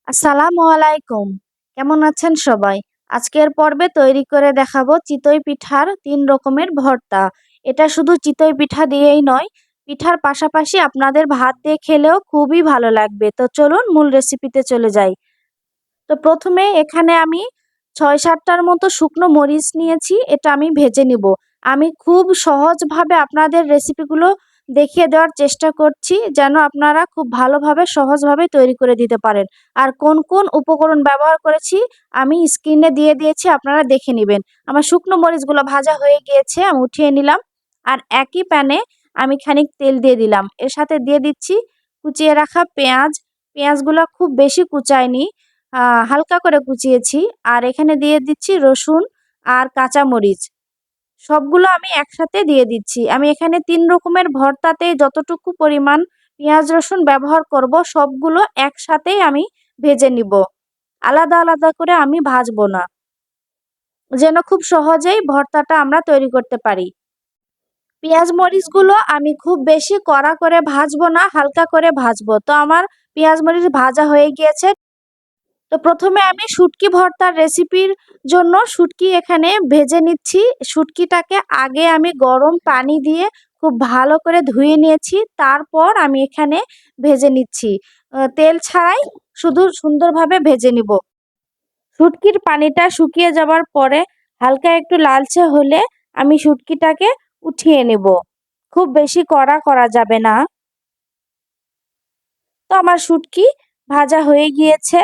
আসসালামু আলাইকুম। কেমন আছেন সবাই? আজকের পর্বে তৈরি করে দেখাবো চিতই পিঠার ৩ রকমের ভর্তা। এটা শুধু চিতই পিঠা দিয়েই নয়, পিঠার পাশাপাশি আপনাদের ভাত দিয়ে খেলেও খুবই ভালো লাগবে। তো চলুন মূল রেসিপিতে চলে যাই। তো প্রথমে এখানে আমি ৬-৭ টার মতো শুকনো মরিচ নিয়েছি। এটা আমি ভেজে নিব। আমি খুব সহজভাবে আপনাদের রেসিপিগুলো দেখিয়ে দেওয়ার চেষ্টা করছি যেন আপনারা খুব ভালোভাবে সহজভাবে তৈরি করে দিতে পারেন। আর কোন কোন উপকরণ ব্যবহার করেছি আমি স্ক্রিনে দিয়ে দিয়েছি, আপনারা দেখে নিবেন। আমার শুকনো মরিচগুলো ভাজা হয়ে গিয়েছে, আমি উঠিয়ে নিলাম। আর একই প্যানে আমি খানিক তেল দিয়ে দিলাম। এর সাথে দিয়ে দিচ্ছি কুচিয়ে রাখা পেঁয়াজ। পেঁয়াজগুলো খুব বেশি কুচাইনি, হালকা করে কুচিয়েছি। আর এখানে দিয়ে দিচ্ছি রসুন আর কাঁচামরিচ। সবগুলো আমি একসাথে দিয়ে দিচ্ছি। আমি এখানে ৩ রকমের ভর্তাতে যতটুকু পরিমাণ পেঁয়াজ রসুন ব্যবহার করব সবগুলো একসাথেই আমি ভেজে নিব। আলাদা আলাদা করে আমি ভাজবো না, যেন খুব সহজেই ভর্তাটা আমরা তৈরি করতে পারি। পেঁয়াজ মরিচগুলো আমি খুব বেশি কড়া করে ভাজবো না, হালকা করে ভাজবো। তো আমার পেঁয়াজ মরিচ ভাজা হয়ে গিয়েছে। তো প্রথমে আমি শুটকি ভর্তার রেসিপির জন্য শুটকি এখানে ভেজে নিচ্ছি। শুটকিটাকে আগে আমি গরম পানি দিয়ে খুব ভালো করে ধুয়ে নিয়েছি। তারপর আমি এখানে ভেজে নিচ্ছি। তেল ছাড়াই শুধু সুন্দরভাবে ভেজে নিব। শুটকির পানিটা শুকিয়ে যাবার পরে হালকা একটু লালচে হলে আমি শুটকিটাকে উঠিয়ে নেব। খুব বেশি কড়া করা যাবে না। তো আমার শুটকি ভাজা হয়ে গিয়েছে।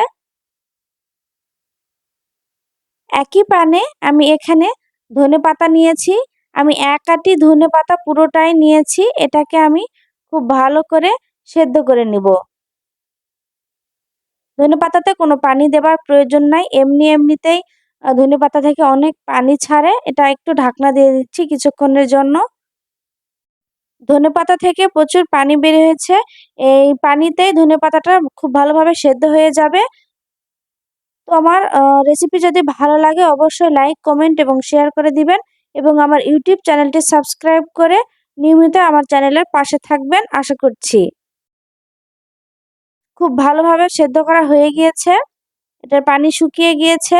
একই প্যানে আমি এখানে ধনেপাতা নিয়েছি। আমি ১ আঁটি ধনেপাতা পুরোটাই নিয়েছি। এটাকে আমি খুব ভালো করে সেদ্ধ করে নিব। ধনেপাতাতে কোনো পানি দেবার প্রয়োজন নাই। এমনিতেই ধনেপাতা থেকে অনেক পানি ছাড়ে। এটা একটু ঢাকনা দিয়ে দিচ্ছি কিছুক্ষণের জন্য। ধনেপাতা থেকে প্রচুর পানি বের হয়েছে। এই পানিতেই ধনেপাতাটা খুব ভালোভাবে সেদ্ধ হয়ে যাবে। তো আমার রেসিপি যদি ভালো লাগে অবশ্যই লাইক, কমেন্ট এবং শেয়ার করে দিবেন এবং আমার ইউটিউব চ্যানেলটি সাবস্ক্রাইব করে নিয়মিত আমার চ্যানেলের পাশে থাকবেন আশা করছি। খুব ভালোভাবে সেদ্ধ করা হয়ে গিয়েছে। এটার পানি শুকিয়ে গিয়েছে।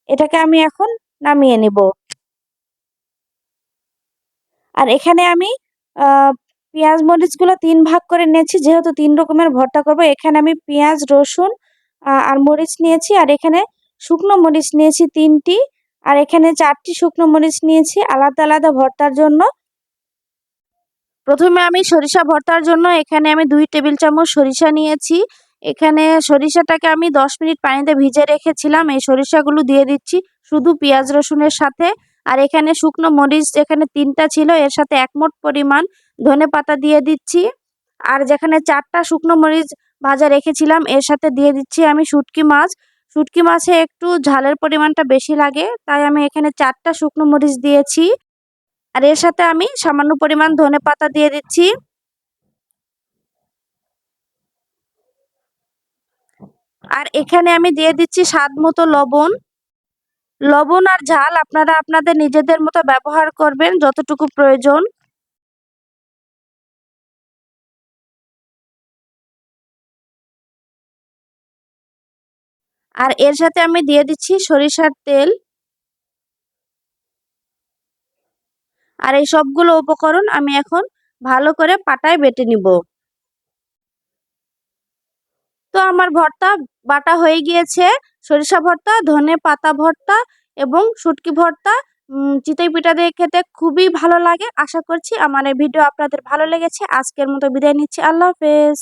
এটাকে আমি এখন নামিয়ে নিব। আর এখানে আমি আ পেঁয়াজ মরিচগুলো ৩ ভাগ করে নিয়েছি। যেহেতু ৩ রকমের ভর্তা করব, এখানে আমি পেঁয়াজ, রসুন আর মরিচ নিয়েছি। আর এখানে শুকনো মরিচ নিয়েছি ৩ টি। আর এখানে ৪ টি শুকনো মরিচ নিয়েছি আলাদা আলাদা ভর্তার জন্য। প্রথমে আমি সরিষা ভর্তার জন্য এখানে আমি ২ টেবিল চামচ সরিষা নিয়েছি। এখানে সরিষাটাকে আমি ১০ মিনিট পানিতে ভিজিয়ে রেখেছিলাম। এই সরিষাগুলো দিয়ে দিচ্ছি শুধু পেঁয়াজ রসুনের সাথে। আর এখানে শুকনো মরিচ যেখানে ৩ টা ছিল এর সাথে ১ মুঠ পরিমাণ ধনেপাতা দিয়ে দিচ্ছি। আর যেখানে ৪ টা শুকনো মরিচ ভাজা রেখেছিলাম এর সাথে দিয়ে দিচ্ছি আমি শুটকি মাছ। শুটকি মাছে একটু ঝালের পরিমাণটা বেশি লাগে, তাই আমি এখানে ৪ টা শুকনো মরিচ দিয়েছি। আর এর সাথে আমি সামান্য পরিমাণ ধনেপাতা দিয়ে দিচ্ছি। আর এখানে আমি দিয়ে দিচ্ছি স্বাদ মতো লবণ। লবণ আর ঝাল আপনারা আপনাদের নিজেদের মতো ব্যবহার করবেন যতটুকু প্রয়োজন। আর এর সাথে আমি দিয়ে দিচ্ছি সরিষার তেল। আর এই সবগুলো উপকরণ আমি এখন ভালো করে পাটায় বেটে নিব। তো আমার ভর্তা বাটা হয়ে গিয়েছে। সরিষা ভর্তা, ধনেপাতা ভর্তা এবং শুটকি ভর্তা চিতই পিঠা দিয়ে খেতে খুবই ভালো লাগে। আশা করছি আমার এই ভিডিও আপনাদের ভালো লেগেছে। আজকের মতো বিদায় নিচ্ছি। আল্লাহ হাফেজ।